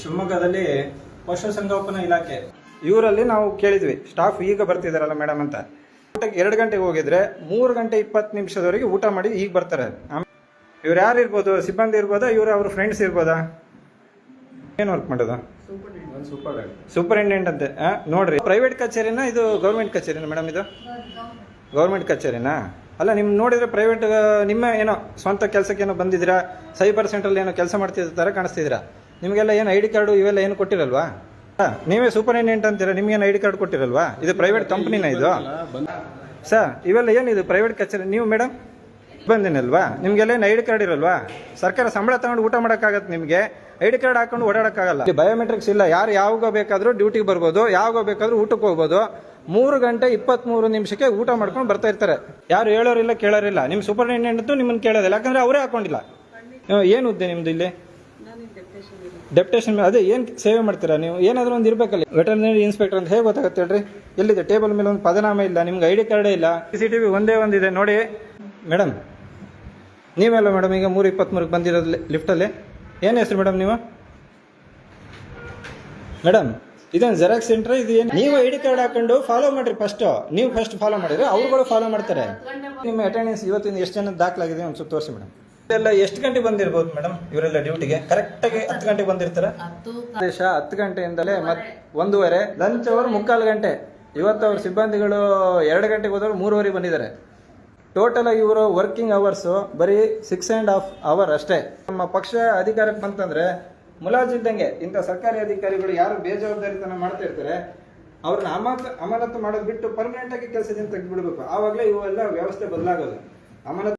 ಶಿವಮೊಗ್ಗದಲ್ಲಿ ಪಶುಸಂಗೋಪನಾ ಇಲಾಖೆ ಇವರಲ್ಲಿ ನಾವು ಕೇಳಿದ್ವಿ ಸ್ಟಾಫ್ ಈಗ ಬರ್ತಿದಾರಲ್ಲ ಮೇಡಮ್ ಅಂತ. ಊಟಕ್ಕೆ 2 ಗಂಟೆಗೆ ಹೋಗಿದ್ರೆ 3 ಗಂಟೆ 20 ನಿಮಿಷದವರೆಗೆ ಊಟ ಮಾಡಿ ಈಗ ಬರ್ತಾರೆ. ಇವ್ರು ಯಾರು ಇರ್ಬೋದು? ಸಿಬ್ಬಂದಿ ಇರ್ಬೋದಾ? ಇವ್ರು ಅವ್ರ ಫ್ರೆಂಡ್ಸ್ ಇರ್ಬೋದಾ? ಏನು ವರ್ಕ್ ಮಾಡೋದು? ಸೂಪರಿಂಟೆಂಡೆಂಟ್ ಅಂತೆ. ನೋಡ್ರಿ, ಪ್ರೈವೇಟ್ ಕಚೇರಿನ ಇದು ಗೌರ್ಮೆಂಟ್ ಕಚೇರಿನ ಮೇಡಮ್? ಇದು ಗೌರ್ಮೆಂಟ್ ಕಚೇರಿನಾ? ಅಲ್ಲ, ನಿಮ್ ನೋಡಿದ್ರೆ ಪ್ರೈವೇಟ್ ನಿಮ್ಮ ಏನೋ ಸ್ವಂತ ಕೆಲಸಕ್ಕೆ ಏನೋ ಬಂದಿದ್ದೀರಾ, ಸೈಬರ್ ಸೆಂಟ್ರಲ್ಲಿ ಏನೋ ಕೆಲಸ ಮಾಡ್ತಿದ್ದ ಥರ ಕಾಣಿಸ್ತಿದ್ದೀರಾ. ನಿಮಗೆಲ್ಲ ಏನು ID ಕಾರ್ಡು ಇವೆಲ್ಲ ಏನು ಕೊಟ್ಟಿರಲ್ವಾ? ನೀವೇ ಸೂಪರಿಂಟೆಂಡೆಂಟ್ ಅಂತೀರಾ, ನಿಮ್ಗೇನು ID ಕಾರ್ಡ್ ಕೊಟ್ಟಿರಲ್ವಾ? ಇದು ಪ್ರೈವೇಟ್ ಕಂಪ್ನಿನ ಇದು ಸರ್? ಇವೆಲ್ಲ ಏನಿದು ಪ್ರೈವೇಟ್ ಕಚೇರಿ? ನೀವು ಮೇಡಮ್ ಬಂದಿನಲ್ವಾ? ನಿಮ್ಗೆಲ್ಲ ಏನು ID ಕಾರ್ಡ್ ಇರಲ್ವಾ? ಸರ್ಕಾರ ಸಂಬಳ ತಗೊಂಡು ಊಟ ಮಾಡೋಕ್ಕಾಗತ್ತೆ, ನಿಮಗೆ ID ಕಾರ್ಡ್ ಹಾಕೊಂಡು ಓಡಾಡೋಕ್ಕಾಗಲ್ಲ. ಬಯೋಮೆಟ್ರಿಕ್ಸ್ ಇಲ್ಲ. ಯಾರು ಯಾವಾಗ ಬೇಕಾದರೂ ಡ್ಯೂಟಿಗೆ ಬರ್ಬೋದು, ಯಾವಾಗ ಬೇಕಾದರೂ ಊಟಕ್ಕೆ ಹೋಗ್ಬೋದು. 3 ಗಂಟೆ 23 ನಿಮಿಷಕ್ಕೆ ಊಟ ಮಾಡ್ಕೊಂಡು ಬರ್ತಾ ಇರ್ತಾರೆ. ಯಾರು ಹೇಳೋರಿಲ್ಲ ಕೇಳೋರಿಲ್ಲ. ನಿಮ್ಮ ಸೂಪರಿಂಟೆಂಡೆಂಟ್ ನಿಮ್ಮನ್ನು ಕೇಳೋದಿಲ್ಲ, ಯಾಕಂದ್ರೆ ಅವರೇ ಹಾಕೊಂಡಿಲ್ಲ. ಏನು ಹುದ್ದೆ ನಿಮ್ದು ಇಲ್ಲಿ? ಡೆಪ್ಟೇಷನ್. ಅದೇ ಏನು ಸೇವೆ ಮಾಡ್ತೀರಾ ನೀವು? ಏನಾದರೂ ಒಂದು ಇರಬೇಕಲ್ಲ. ವೆಟರ್ನರಿ ಇನ್ಸ್ಪೆಕ್ಟರ್ ಅಂತ ಹೇಗೆ ಗೊತ್ತಾಗುತ್ತೆ ಹೇಳ್ರಿ? ಎಲ್ಲಿದೆ? ಟೇಬಲ್ ಮೇಲೆ ಒಂದು ಪದನಾಮ ಇಲ್ಲ, ನಿಮ್ಗೆ ID ಕಾರ್ಡೇ ಇಲ್ಲ. CCTV ಒಂದೇ ಒಂದಿದೆ ನೋಡಿ ಮೇಡಮ್. ನೀವೆಲ್ಲ ಮೇಡಮ್ ಈಗ 3:23ಕ್ಕೆ ಬಂದಿರೋದು ಲಿಫ್ಟಲ್ಲಿ. ಏನು ಹೆಸರು ಮೇಡಮ್ ನೀವು? ಮೇಡಮ್ ಇದೇನು ಜೆರಾಕ್ಸ್ ಸೆಂಟ್ರ್? ಇದು ಏನು? ನೀವು ID ಕಾರ್ಡ್ ಹಾಕೊಂಡು ಫಾಲೋ ಮಾಡ್ರಿ. ನೀವು ಫಸ್ಟ್ ಫಾಲೋ ಮಾಡಿದ್ರೆ ಅವ್ರುಗಳು ಫಾಲೋ ಮಾಡ್ತಾರೆ. ನಿಮ್ಮ ಅಟೆಂಡೆನ್ಸ್ ಇವತ್ತಿನ ಎಷ್ಟು ಜನ ದಾಖಲಾಗಿದೆ ಒಂದು ಸ್ವಲ್ಪ ತೋರಿಸಿ ಮೇಡಮ್. ಇದೆಲ್ಲ ಎಷ್ಟು ಗಂಟೆ ಬಂದಿರ್ಬೋದು ಮೇಡಮ್? ಇವರೆಲ್ಲ ಡ್ಯೂಟಿಗೆ ಕರೆಕ್ಟಾಗಿ 10 ಗಂಟೆಗೆ ಬಂದಿರ್ತಾರೆ. ದೇಶ 10 ಗಂಟೆಯಿಂದಲೇ 1:30 ಲಂಚ್ ಅವರ್ 3/4 ಗಂಟೆ. ಇವತ್ತು ಅವ್ರ ಸಿಬ್ಬಂದಿಗಳು 2 ಗಂಟೆಗೆ ಹೋದವರು 3:30 ಬಂದಿದ್ದಾರೆ. ಟೋಟಲ್ ಇವರು ವರ್ಕಿಂಗ್ ಅವರ್ಸು ಬರೀ 6.5 ಅವರ್ ಅಷ್ಟೇ. ನಮ್ಮ ಪಕ್ಷ ಅಧಿಕಾರಕ್ಕೆ ಬಂತಂದ್ರೆ ಮುಲಾಜಿದ್ದಂಗೆ ಇಂಥ ಸರ್ಕಾರಿ ಅಧಿಕಾರಿಗಳು ಯಾರು ಬೇಜವಾಬ್ದಾರಿತನ ಮಾಡ್ತಾ ಇರ್ತಾರೆ ಅವ್ರನ್ನ ಅಮಾನತು ಮಾಡೋದು ಬಿಟ್ಟು ಪರ್ಮನೆಂಟ್ ಆಗಿ ಕೆಲಸದಿಂದ ತೆಗೆದುಬಿಡ್ಬೇಕು. ಆವಾಗಲೇ ಇವೆಲ್ಲ ವ್ಯವಸ್ಥೆ ಬದಲಾಗೋದು. ಅಮಾನತು